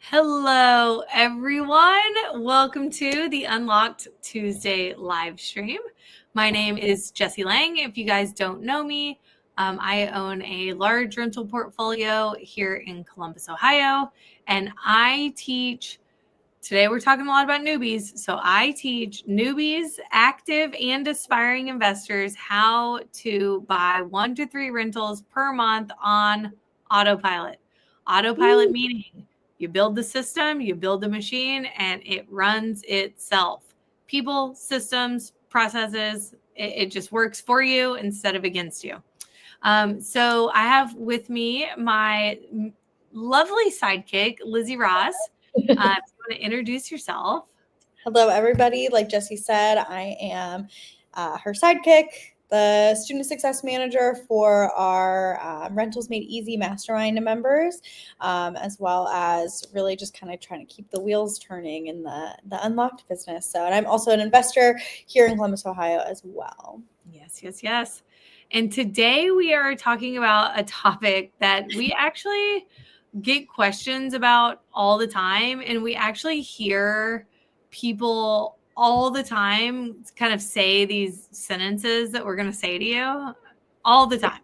Hello, everyone. Welcome to the Unlocked Tuesday live stream. My name is Jessie Lang. If you guys don't know me, I own a large rental portfolio here in Columbus, Ohio, and I teach. Today, we're talking a lot about newbies. So, I teach newbies, active, and aspiring investors how to buy 1 to 3 rentals per month on autopilot. Autopilot meaning you build the system, you build the machine, and it runs itself. People, systems, processes, it just works for you instead of against you. So I have with me my lovely sidekick, Lizzie Ross. If you want to introduce yourself. Hello, everybody. Like Jessie said, I am her sidekick, the student success manager for our Rentals Made Easy Mastermind members, as well as really just kind of trying to keep the wheels turning in the Unlocked business. And I'm also an investor here in Columbus, Ohio as well. Yes. And today we are talking about a topic that we actually get questions about all the time. And we actually hear people all the time kind of say these sentences that we're going to say to you all the time.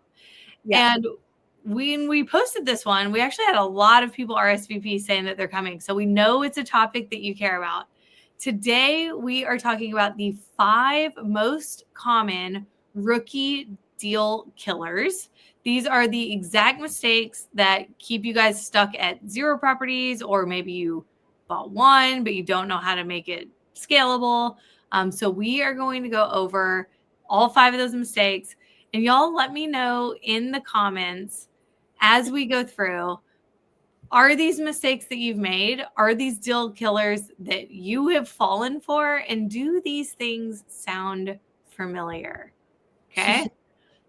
Yeah. And when we posted this one, we actually had a lot of people RSVP saying that they're coming. So we know it's a topic that you care about. Today, we are talking about the 5 most common rookie deal killers. These are the exact mistakes that keep you guys stuck at 0 properties, or maybe you bought 1, but you don't know how to make it scalable. So we are going to go over all 5 of those mistakes. And y'all let me know in the comments as we go through, are these mistakes that you've made? Are these deal killers that you have fallen for? And do these things sound familiar? Okay.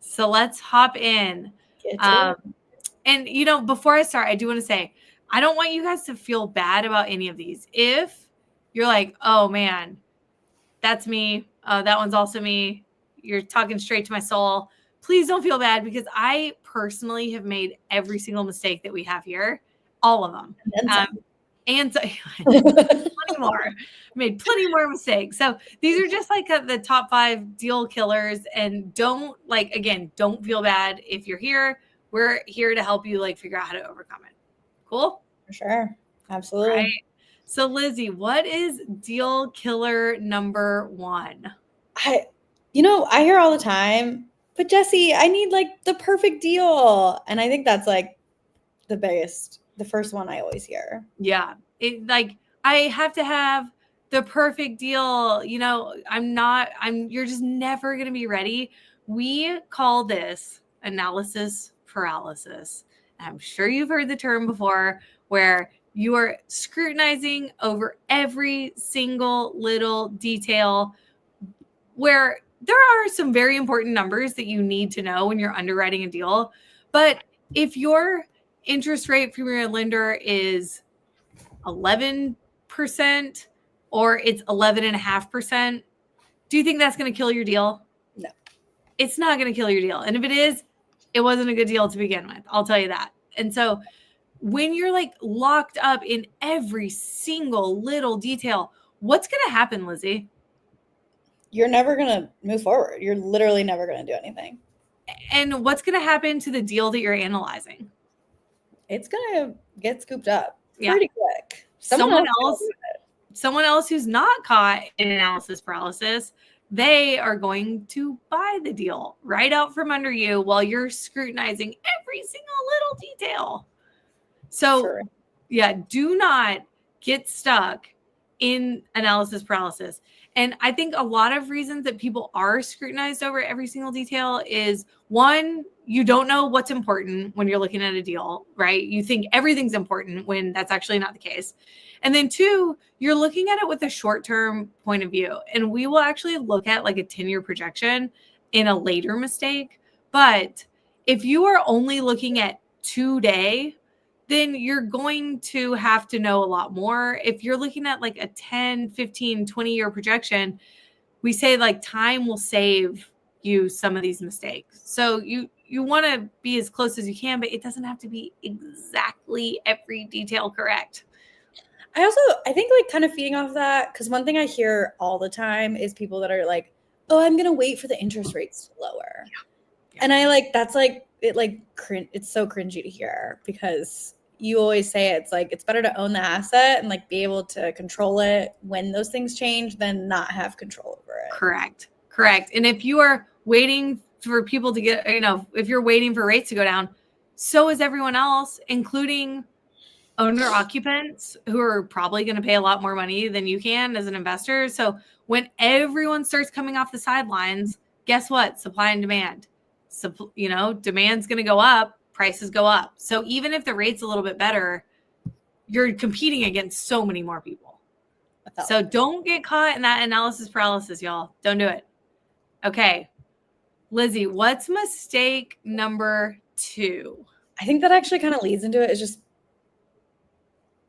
So let's hop in. And, before I start, I do want to say, I don't want you guys to feel bad about any of these. If you're like, oh man, that's me. That one's also me. You're talking straight to my soul. Please don't feel bad, because I personally have made every single mistake that we have here. All of them. And so plenty more. Made plenty more mistakes. So these are just like the top 5 deal killers. And don't feel bad if you're here. We're here to help you figure out how to overcome it. Cool? For sure. Absolutely. Right. So Lizzie, what is deal killer number 1? I hear all the time, but Jessie, I need the perfect deal. And I think that's the first one I always hear. Yeah. I have to have the perfect deal. You're just never going to be ready. We call this analysis paralysis. I'm sure you've heard the term before, where you are scrutinizing over every single little detail, where there are some very important numbers that you need to know when you're underwriting a deal. But if your interest rate from your lender is 11% or it's 11.5%, do you think that's going to kill your deal? No. It's not going to kill your deal. And if it is, it wasn't a good deal to begin with. I'll tell you that. And so when you're locked up in every single little detail, what's going to happen, Lizzie? You're never going to move forward. You're literally never going to do anything. And what's going to happen to the deal that you're analyzing? It's going to get scooped up pretty quick. Someone else who's not caught in analysis paralysis, they are going to buy the deal right out from under you while you're scrutinizing every single little detail. So, do not get stuck in analysis paralysis. And I think a lot of reasons that people are scrutinized over every single detail is, 1, you don't know what's important when you're looking at a deal, right? You think everything's important when that's actually not the case. And then 2, you're looking at it with a short-term point of view. And we will actually look at a 10-year projection in a later mistake. But if you are only looking at today, then you're going to have to know a lot more. If you're looking at a 10, 15, 20-year projection, we say time will save you some of these mistakes. So you want to be as close as you can, but it doesn't have to be exactly every detail correct. I think like kind of feeding off that, because one thing I hear all the time is people that are like, oh, I'm gonna wait for the interest rates to lower. Yeah. And I like, that's like, it like it's so cringy to hear, because you always say it's like, it's better to own the asset and like be able to control it when those things change than not have control over it. Correct. And if you are waiting for people to get, if you're waiting for rates to go down, so is everyone else, including owner occupants who are probably going to pay a lot more money than you can as an investor. So when everyone starts coming off the sidelines, guess what? Supply and demand. Demand's going to go up, prices go up. So even if the rate's a little bit better, you're competing against so many more people. So don't get caught in that analysis paralysis, y'all. Don't do it. Okay. Lizzie, what's mistake number 2? I think that actually kind of leads into it. Is just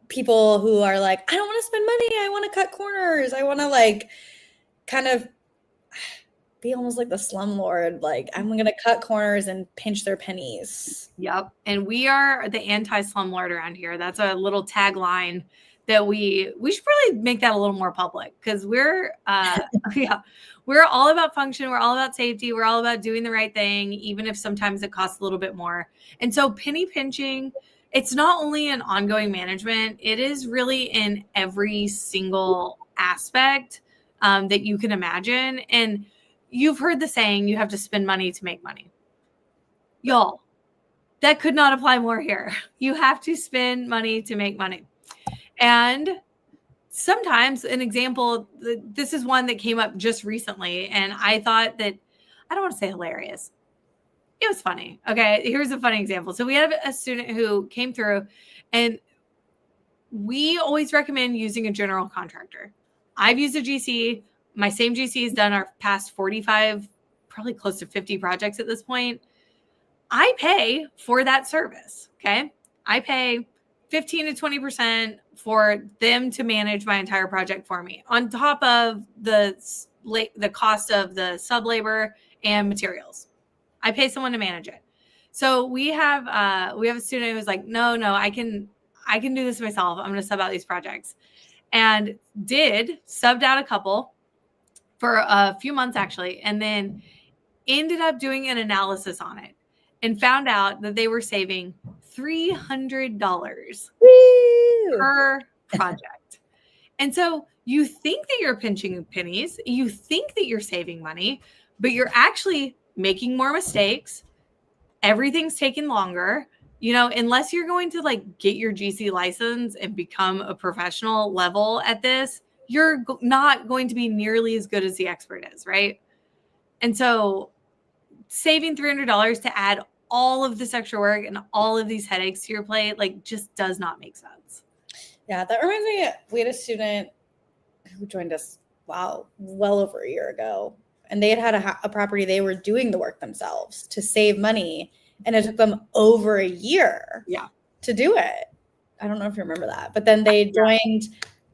people who are like, I don't want to spend money. I want to cut corners. I want to like kind of be almost like the slumlord. Like, I'm going to cut corners and pinch their pennies. Yep. And we are the anti-slumlord around here. That's a little tagline that we should probably make that a little more public, because we're we're all about function. We're all about safety. We're all about doing the right thing, even if sometimes it costs a little bit more. And so penny pinching, it's not only in ongoing management, it is really in every single aspect that you can imagine. And you've heard the saying, you have to spend money to make money. Y'all, that could not apply more here. You have to spend money to make money. And sometimes, an example, this is one that came up just recently, and I thought that, I don't want to say hilarious. It was funny. Okay, here's a funny example. So we have a student who came through, and we always recommend using a general contractor. I've used a GC. My same GC has done our past 45, probably close to 50 projects at this point. I pay for that service. Okay. I pay 15 to 20% for them to manage my entire project for me, on top of the cost of the sub labor and materials. I pay someone to manage it. So we have a student who's like, no, I can do this myself. I'm going to sub out these projects, and subbed out a couple for a few months actually, and then ended up doing an analysis on it and found out that they were saving $300 per project. And so you think that you're pinching pennies, you think that you're saving money, but you're actually making more mistakes. Everything's taking longer. Unless you're going to like get your GC license and become a professional level at this, you're not going to be nearly as good as the expert is, right? And so saving $300 to add all of this extra work and all of these headaches to your plate, like, just does not make sense. Yeah, that reminds me, we had a student who joined us, well over a year ago, and they had a property they were doing the work themselves to save money, and it took them over a year to do it. I don't know if you remember that, but then they joined,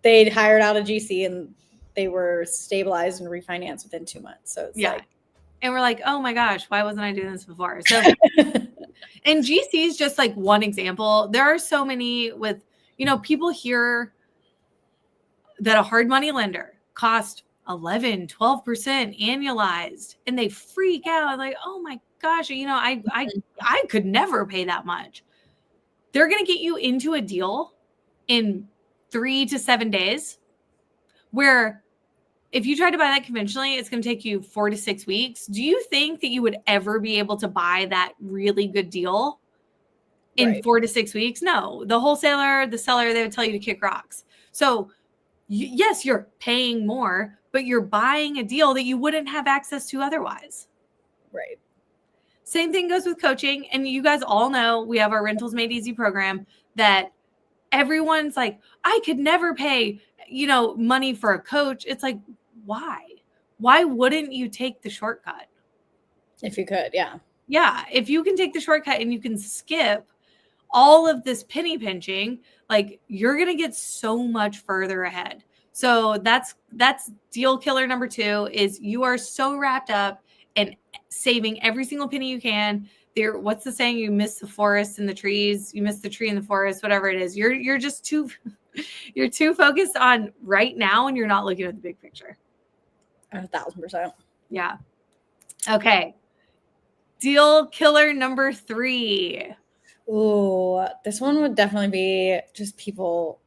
they'd hired out a GC, and they were stabilized and refinanced within 2 months. So it's like, and we're like, oh my gosh, why wasn't I doing this before? So, and GC is just like one example. There are so many with, people hear that a hard money lender cost 11, 12% annualized, and they freak out like, oh my gosh, I could never pay that much. They're going to get you into a deal in 3 to 7 days, where if you try to buy that conventionally, it's going to take you 4 to 6 weeks. Do you think that you would ever be able to buy that really good deal in 4 to 6 weeks? No. The wholesaler, the seller, they would tell you to kick rocks. So yes, you're paying more, but you're buying a deal that you wouldn't have access to otherwise. Right. Same thing goes with coaching. And you guys all know we have our Rentals Made Easy program that everyone's like, I could never pay, money for a coach. It's like, why wouldn't you take the shortcut? If you could, yeah. Yeah. If you can take the shortcut and you can skip all of this penny pinching, like, you're going to get so much further ahead. So that's deal killer number 2, is you are so wrapped up in saving every single penny you can. What's the saying? You miss the forest and the trees, you miss the tree in the forest, whatever it is. You're just too You're too focused on right now and you're not looking at the big picture. 1,000%. Yeah. Okay. Deal killer number 3. Ooh, this one would definitely be just people.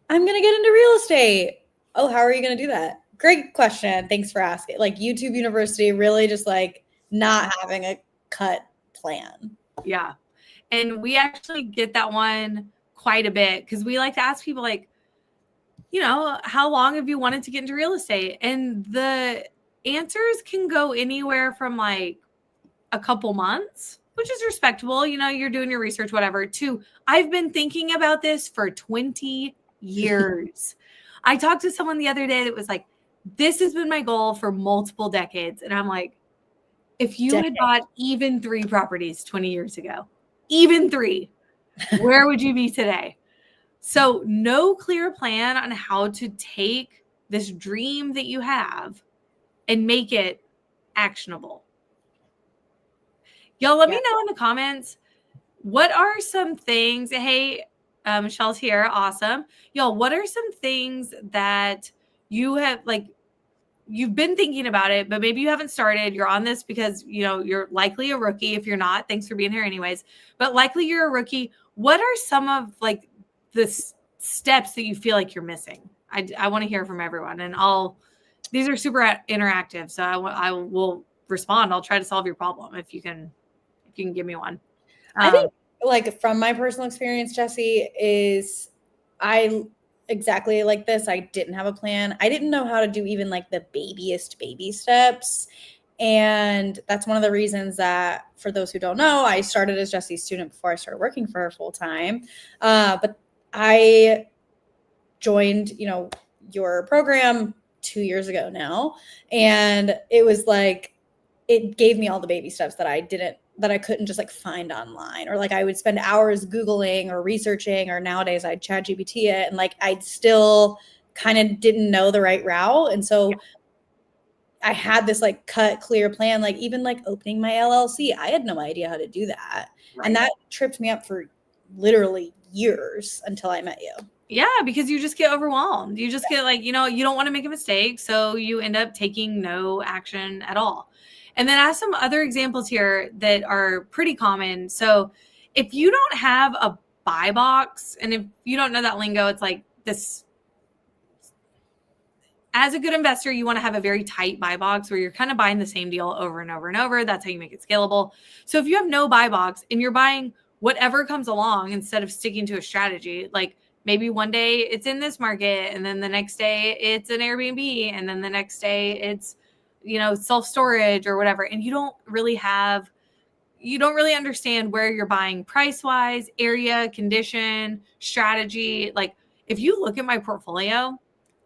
I'm going to get into real estate. Oh, how are you going to do that? Great question. Thanks for asking. Like YouTube University, really just like not having a cut plan. Yeah. And we actually get that one quite a bit because we like to ask people like, you know, how long have you wanted to get into real estate? And the answers can go anywhere from like a couple months, which is respectable. You know, you're doing your research, whatever, to I've been thinking about this for 20 years. I talked to someone the other day that was like, this has been my goal for multiple decades. And I'm like, if you had bought even 3 properties 20 years ago, even 3, where would you be today? So no clear plan on how to take this dream that you have and make it actionable. Y'all, let me know in the comments, what are some things, hey, Michelle's here, awesome. Y'all, what are some things that you have, like, you've been thinking about it, but maybe you haven't started. You're on this because, you know, you're likely a rookie. If you're not, thanks for being here anyways. But likely you're a rookie. What are some of like the steps that you feel like you're missing? I want to hear from everyone, and these are super interactive. So I will respond. I'll try to solve your problem if you can give me one. I think like from my personal experience, Jesse, is I exactly like this. I didn't have a plan. I didn't know how to do even like the babyest baby steps. And that's one of the reasons that, for those who don't know, I started as Jesse's student before I started working for her full time. But I joined, you know, your program 2 years ago now. And it was like, it gave me all the baby steps that I couldn't just like find online, or like I would spend hours Googling or researching, or nowadays I'd ChatGPT it, and like I'd still kind of didn't know the right route. And so I had this like cut clear plan, like even like opening my LLC, I had no idea how to do that. Right. And that tripped me up for literally years until I met you. Yeah, because you just get overwhelmed. You just get like, you know, you don't want to make a mistake. So you end up taking no action at all. And then I have some other examples here that are pretty common. So if you don't have a buy box, and if you don't know that lingo, it's like this. As a good investor, you want to have a very tight buy box where you're kind of buying the same deal over and over and over. That's how you make it scalable. So if you have no buy box and you're buying whatever comes along instead of sticking to a strategy, like maybe one day it's in this market, and then the next day it's an Airbnb, and then the next day it's, you know, self-storage or whatever. And you don't really understand where you're buying price-wise, area, condition, strategy. Like if you look at my portfolio,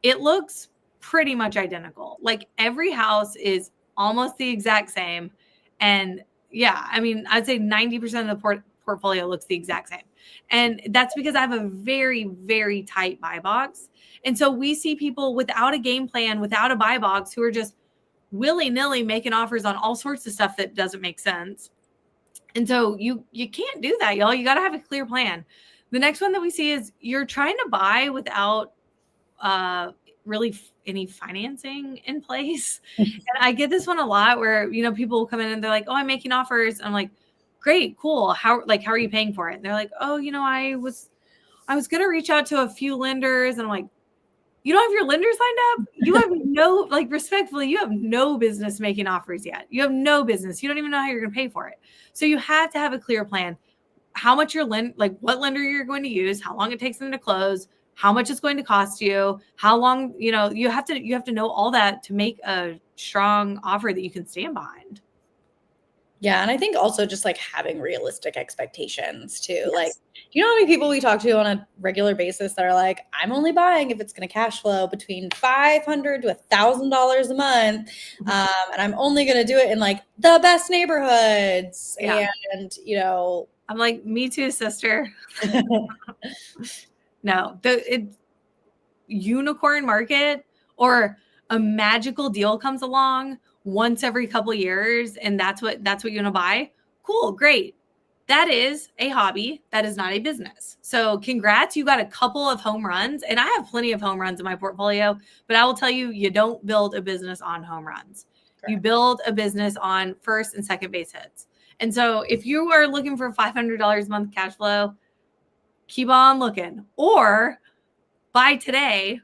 it looks pretty much identical. Like every house is almost the exact same. And yeah, I mean, I'd say 90% of the portfolio looks the exact same. And that's because I have a very, very tight buy box. And so we see people without a game plan, without a buy box, who are just willy-nilly making offers on all sorts of stuff that doesn't make sense. And so you can't do that, y'all. You got to have a clear plan. The next one that we see is you're trying to buy without really any financing in place. And I get this one a lot where, you know, people will come in and they're like, oh, I'm making offers. I'm like, great, cool. How are you paying for it? And they're like, oh, you know, I was going to reach out to a few lenders. And I'm like, you don't have your lenders lined up? You have no, like, respectfully, you have no business making offers yet. You have no business. You don't even know how you're going to pay for it. So you have to have a clear plan. How much what lender you're going to use, how long it takes them to close, how much it's going to cost you, how long, you know, you have to know all that to make a strong offer that you can stand behind. Yeah. And I think also just like having realistic expectations too. Yes. Like, you know how many people we talk to on a regular basis that are like, I'm only buying if it's going to cash flow between $500 to $1,000 a month. And I'm only going to do it in like the best neighborhoods. Yeah. And, you know, I'm like, me too, sister. No, the unicorn market or a magical deal comes along once every couple of years, and that's what you want to buy. Cool, great. that is a hobby. That is not a business. So congrats. You got a couple of home runs, and I have plenty of home runs in my portfolio, but I will tell you, you don't build a business on home runs. Correct. You build a business on first and second base hits. And so if you are looking for $500 a month cash flow, keep on looking, or buy today,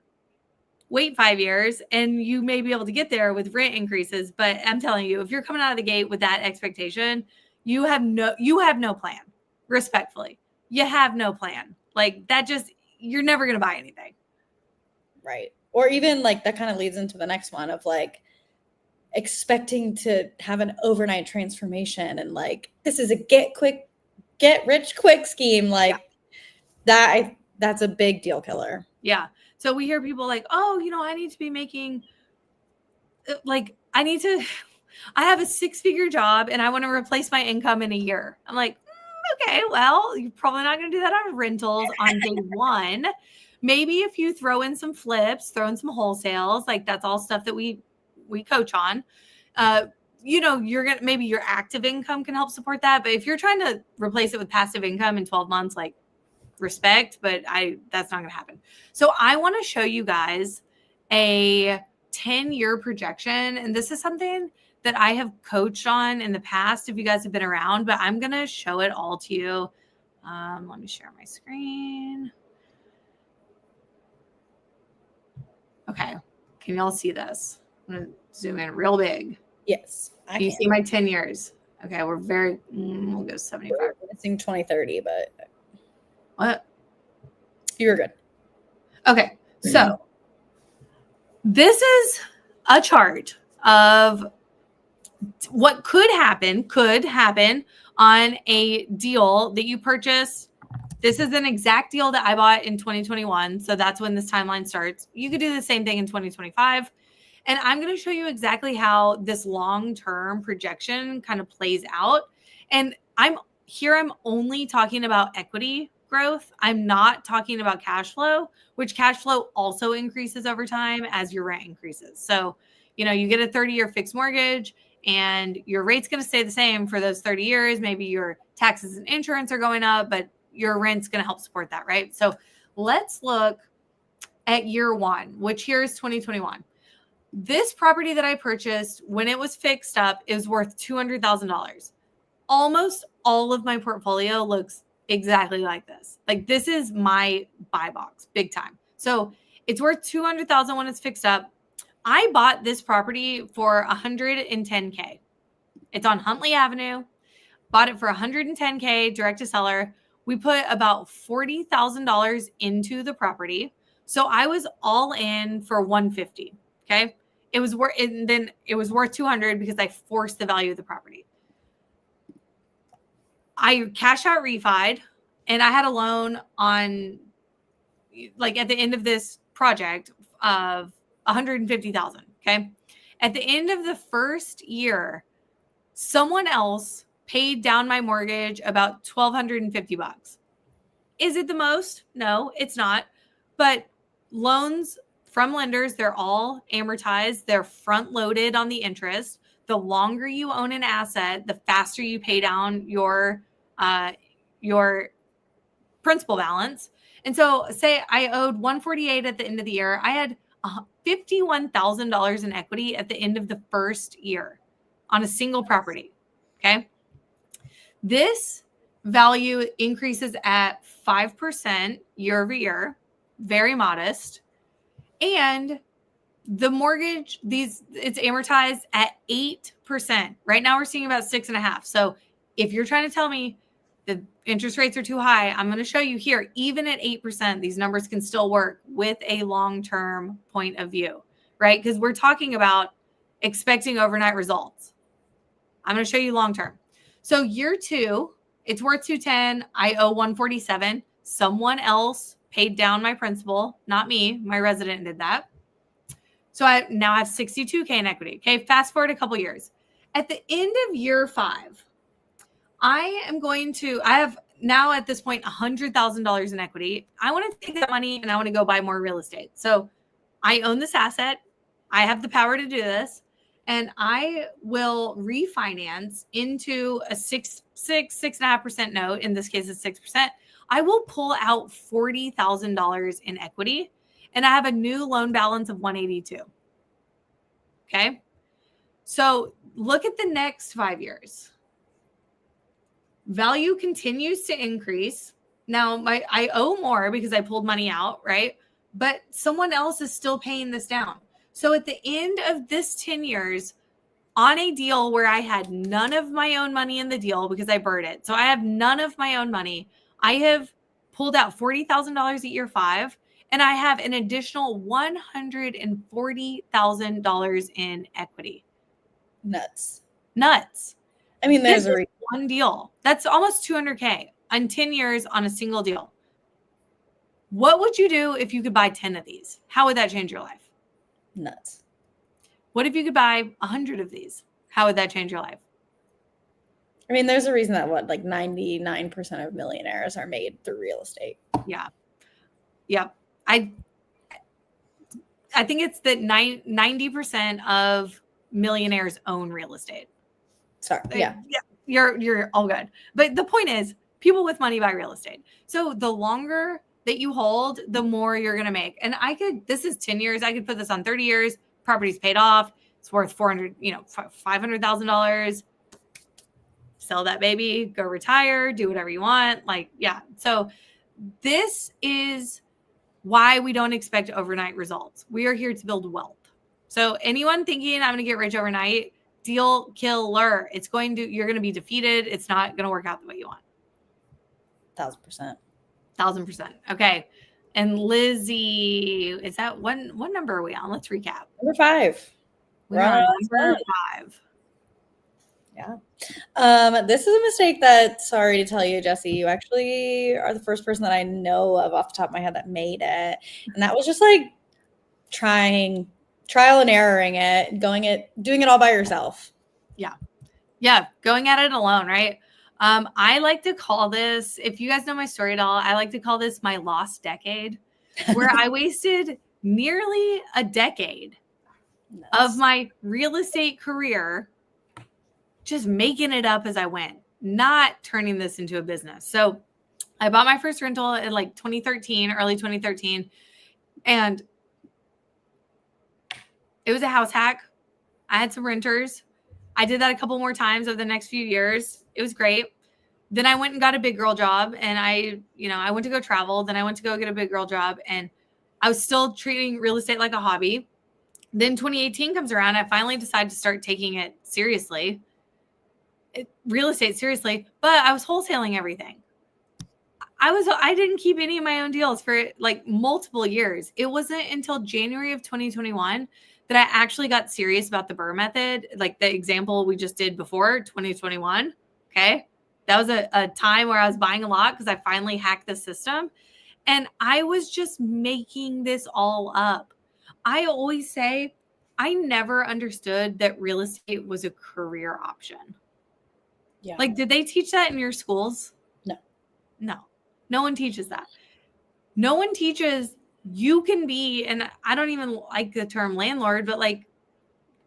wait 5 years, and you may be able to get there with rent increases. But I'm telling you, if you're coming out of the gate with that expectation, you have no plan. Respectfully, you have no plan. Like that, just, you're never going to buy anything. Right. Or even like that kind of leads into the next one of like expecting to have an overnight transformation, and like this is a get rich quick scheme. Like that's a big deal killer. Yeah. So we hear people like, oh, I need to be making, like, I have a 6-figure job and I want to replace my income in a year. I'm like, okay, well, you're probably not going to do that on rentals on day one. Maybe if you throw in some flips, throw in some wholesales, like that's all stuff that we coach on. Maybe your active income can help support that. But if you're trying to replace it with passive income in 12 months, like, respect, but that's not going to happen. So I want to show you guys a 10-year projection. And this is something that I have coached on in the past, if you guys have been around, but I'm going to show it all to you. Let me share my screen. Okay. Can y'all see this? I'm going to zoom in real big. Yes. Can you see my 10 years? Okay. We'll go 75. We're missing 2030, but what? You were good. Okay. So this is a chart of what could happen on a deal that you purchase. This is an exact deal that I bought in 2021. So that's when this timeline starts. You could do the same thing in 2025. And I'm going to show you exactly how this long-term projection kind of plays out. And I'm only talking about equity growth. I'm not talking about cash flow, which cash flow also increases over time as your rent increases. So, you get a 30-year fixed mortgage and your rate's going to stay the same for those 30 years. Maybe your taxes and insurance are going up, but your rent's going to help support that, right? So let's look at year one, which here is 2021. This property that I purchased when it was fixed up is worth $200,000. Almost all of my portfolio looks exactly like this. Like this is my buy box, big time. So it's worth $200,000 when it's fixed up. I bought this property for $110K. It's on Huntley Avenue. Bought it for $110K direct to seller. We put about $40,000 into the property. So I was all in for $150. Okay. It was worth $200 because I forced the value of the property. I cash out refied, and I had a loan on, like, at the end of this project of $150,000. Okay. At the end of the first year, someone else paid down my mortgage about $1,250. Is it the most? No, it's not. But loans from lenders, they're all amortized. They're front loaded on the interest. The longer you own an asset, the faster you pay down your principal balance. And so say I owed $148 at the end of the year. I had $51,000 in equity at the end of the first year on a single property. Okay. This value increases at 5% year over year, very modest. And the mortgage, it's amortized at 8%. Right now we're seeing about 6.5%. So if you're trying to tell me the interest rates are too high, I'm going to show you here, even at 8%, these numbers can still work with a long-term point of view, right? Because we're talking about expecting overnight results. I'm going to show you long-term. So year two, it's worth $210. I owe $147. Someone else paid down my principal, not me. My resident did that. So I now have $62K in equity. Okay, fast forward a couple years. At the end of year 5, I have now at this point $100,000 in equity. I want to take that money and I want to go buy more real estate. So I own this asset. I have the power to do this. and I will refinance into a 6.5% note. In this case, it's 6%. I will pull out $40,000 in equity, and I have a new loan balance of 182. Okay. So look at the next 5 years. Value continues to increase. Now I owe more because I pulled money out, right? But someone else is still paying this down. So at the end of this 10 years, on a deal where I had none of my own money in the deal because I burned it. So I have none of my own money. I have pulled out $40,000 at year 5, and I have an additional $140,000 in equity. Nuts. I mean, there's a one deal. That's almost $200K on 10 years on a single deal. What would you do if you could buy 10 of these? How would that change your life? Nuts. What if you could buy 100 of these? How would that change your life? I mean, there's a reason that 99% of millionaires are made through real estate. Yeah. Yep. I think it's that 90% of millionaires own real estate. Sorry. Yeah. You're all good. But the point is, people with money buy real estate. So the longer that you hold, the more you're going to make. And this is 10 years. I could put this on 30 years. Property's paid off. It's worth $500,000. Sell that baby, go retire, do whatever you want. So this is why we don't expect overnight results. We are here to build wealth. So anyone thinking I'm going to get rich overnight, deal killer. You're going to be defeated. It's not going to work out the way you want. 1,000%. 1,000%. Okay. And Lizzie, is that what number are we on? Let's recap. Number 5. We're on number 5. Yeah. This is a mistake that, sorry to tell you, Jesse, you actually are the first person that I know of off the top of my head that made it. And that was just trial and erroring it, doing it all by yourself. Yeah. Yeah. Going at it alone, right? I like to call this, if you guys know my story at all, I like to call this my lost decade, where I wasted nearly a decade of my real estate career just making it up as I went, not turning this into a business. So I bought my first rental in 2013, early 2013, and it was a house hack. I had some renters. I did that a couple more times over the next few years. It was great. Then I went and got a big girl job, and I went to go travel. Then I went to go get a big girl job, and I was still treating real estate like a hobby. Then 2018 comes around. I finally decided to start taking it seriously. Real estate seriously, but I was wholesaling everything. I didn't keep any of my own deals for multiple years. It wasn't until January of 2021 that I actually got serious about the BRRRR method, like the example we just did before, 2021. Okay. That was a time where I was buying a lot because I finally hacked the system. And I was just making this all up. I always say I never understood that real estate was a career option. Yeah. Did they teach that in your schools? No. No one teaches that. No one teaches you can be, and I don't even like the term landlord, but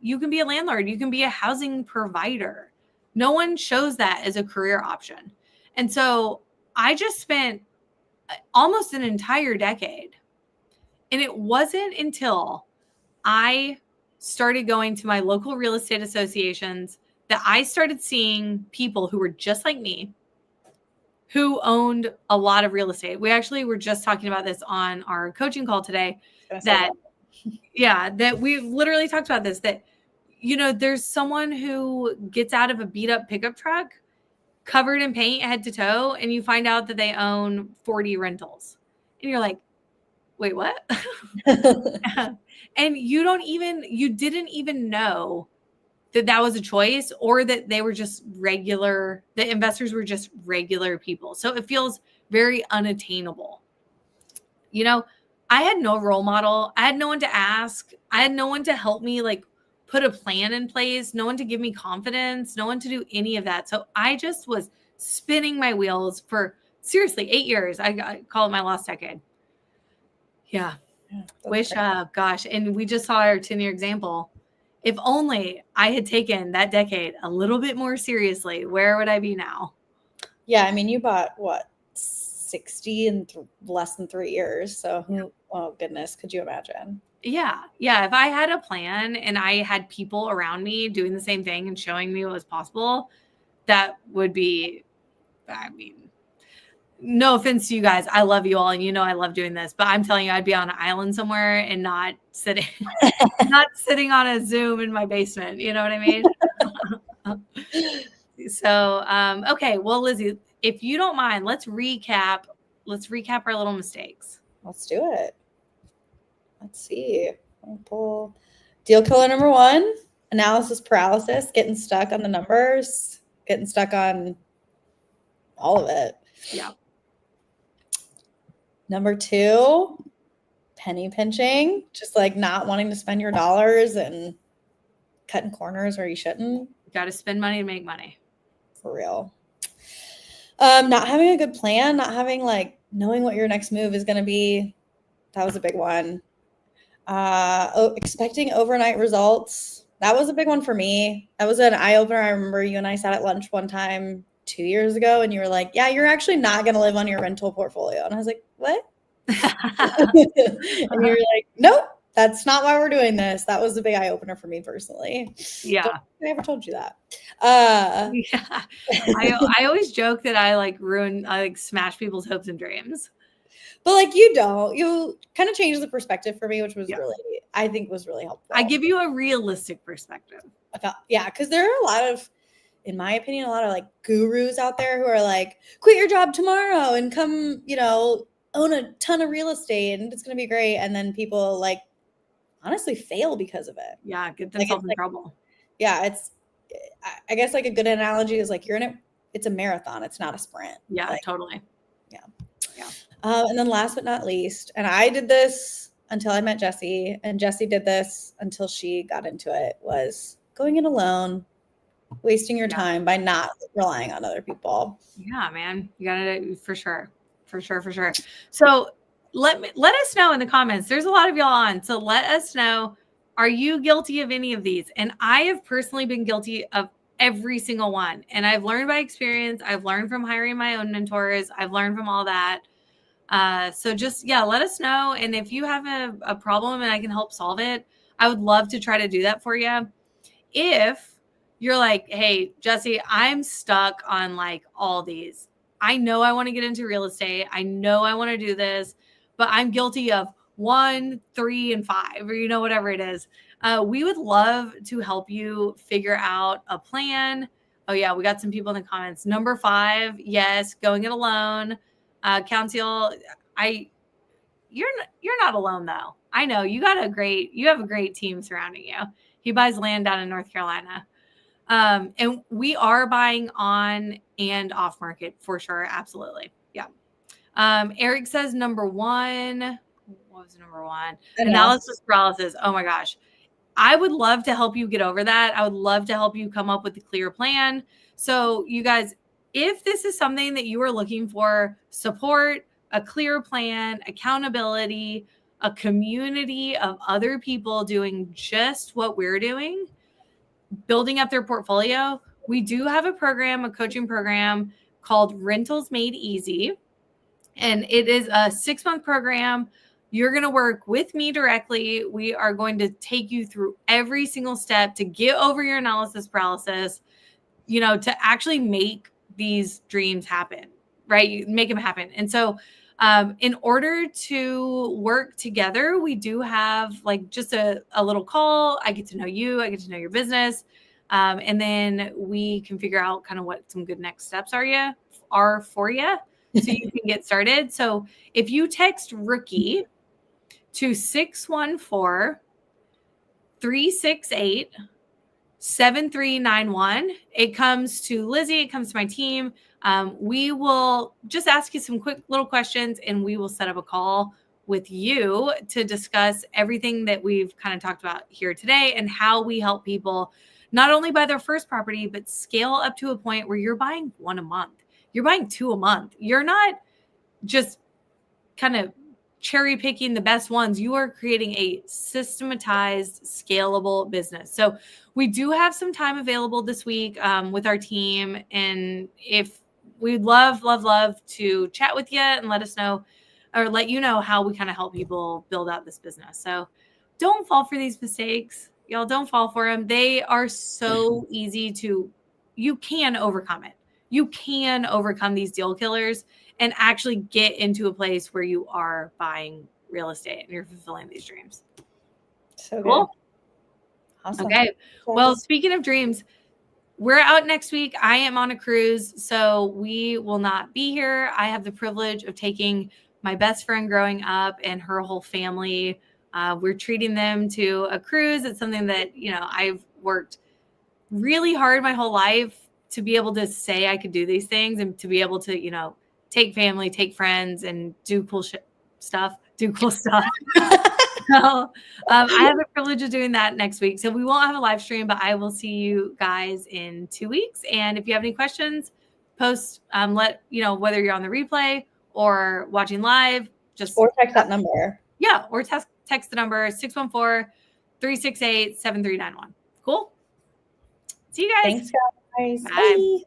you can be a landlord. You can be a housing provider. No one shows that as a career option. And so I just spent almost an entire decade. And it wasn't until I started going to my local real estate associations that I started seeing people who were just like me, who owned a lot of real estate. We actually were just talking about this on our coaching call today, that we literally talked about this, that, there's someone who gets out of a beat up pickup truck covered in paint head to toe, and you find out that they own 40 rentals. And you're like, wait, what? And you didn't even know that was a choice, or that they were just the investors were just regular people. So it feels very unattainable. I had no role model. I had no one to ask. I had no one to help me put a plan in place, no one to give me confidence, no one to do any of that. So I just was spinning my wheels for seriously 8 years. I call it my lost decade. Yeah. Gosh. And we just saw our 10-year example. if only I had taken that decade a little bit more seriously, where would I be now? Yeah, I mean, you bought what, 60 in less than 3 years. So who, oh goodness, could you imagine? Yeah. Yeah. If I had a plan and I had people around me doing the same thing and showing me what was possible, that would be, I mean, no offense to you guys. I love you all. And you know, I love doing this, but I'm telling you, I'd be on an island somewhere and not sitting, not sitting on a Zoom in my basement. You know what I mean? So, okay. Well, Lizzie, if you don't mind, let's recap our little mistakes. Let's do it. Let's see. I'll pull deal killer number 1, analysis paralysis, getting stuck on the numbers, getting stuck on all of it. Yeah. Number 2, penny pinching, just like not wanting to spend your dollars and cutting corners where you shouldn't. You got to spend money to make money. For real. Not having a good plan, not having like knowing what your next move is going to be. That was a big one. Expecting overnight results. That was a big one for me. That was an eye-opener. I remember you and I sat at lunch one time 2 years ago and you were like, yeah, you're actually not going to live on your rental portfolio. And I was like, what? And you were like, nope, that's not why we're doing this. That was a big eye-opener for me personally. Yeah. I ever told you that. Yeah. I always joke that I like smash people's hopes and dreams. But like you kind of changed the perspective for me, which was I think was really helpful. I give you a realistic perspective. Yeah, because there are a lot of, in my opinion, a lot of like gurus out there who are like, quit your job tomorrow and come, own a ton of real estate and it's going to be great. And then people like honestly fail because of it. Yeah, get themselves in trouble. Yeah, I guess like a good analogy is like it's a marathon. It's not a sprint. Yeah, totally. Yeah. And then last but not least, and I did this until I met Jessie, and Jessie did this until she got into it, was going in alone, wasting your time by not relying on other people. Yeah, man. You got to, for sure. So let us know in the comments. There's a lot of y'all on. So let us know, are you guilty of any of these? And I have personally been guilty of every single one. And I've learned by experience. I've learned from hiring my own mentors. I've learned from all that. So just, let us know. And if you have a problem and I can help solve it, I would love to try to do that for you. If you're like, hey, Jessie, I'm stuck on like all these. I know I want to get into real estate. I know I want to do this, but I'm guilty of 1, 3, and 5, or, whatever it is. We would love to help you figure out a plan. Oh yeah. We got some people in the comments. Number 5. Yes. Going it alone. Council, you're not alone though. I know you have a great team surrounding you. He buys land down in North Carolina. And we are buying on and off market for sure. Absolutely. Yeah. Eric says number 1. What was number 1? Analysis paralysis. Oh my gosh. I would love to help you get over that. I would love to help you come up with a clear plan. So you guys, if this is something that you are looking for, support, a clear plan, accountability, a community of other people doing just what we're doing, building up their portfolio, we do have a coaching program called Rentals Made Easy. And it is a 6-month program. You're going to work with me directly. We are going to take you through every single step to get over your analysis paralysis, to actually make these dreams happen, right? You make them happen. And so in order to work together, we do have like just a little call. I get to know you. I get to know your business. And then we can figure out kind of what some good next steps are for you so you can get started. So if you text rookie to 614-368 7391. It comes to Lizzie. It comes to my team. We will just ask you some quick little questions and we will set up a call with you to discuss everything that we've kind of talked about here today and how we help people not only buy their first property, but scale up to a point where you're buying 1 a month. You're buying 2 a month. You're not just kind of cherry picking the best ones. You are creating a systematized, scalable business. So we do have some time available this week with our team. And if we'd love to chat with you and let us know or let you know how we kind of help people build out this business. So don't fall for these mistakes. Y'all don't fall for them. They are so easy you can overcome it. You can overcome these deal killers and actually get into a place where you are buying real estate and you're fulfilling these dreams. So cool. Good. Awesome. Okay. Well, speaking of dreams, we're out next week. I am on a cruise, so we will not be here. I have the privilege of taking my best friend growing up and her whole family. We're treating them to a cruise. It's something that, I've worked really hard my whole life to be able to say I could do these things and to be able to, take family, take friends, and do cool stuff. So I have the privilege of doing that next week. So we won't have a live stream, but I will see you guys in 2 weeks. And if you have any questions, post, whether you're on the replay or watching live, or text that number. Yeah. Or text the number 614-368-7391. Cool. See you guys. Thanks, guys. Bye. Bye.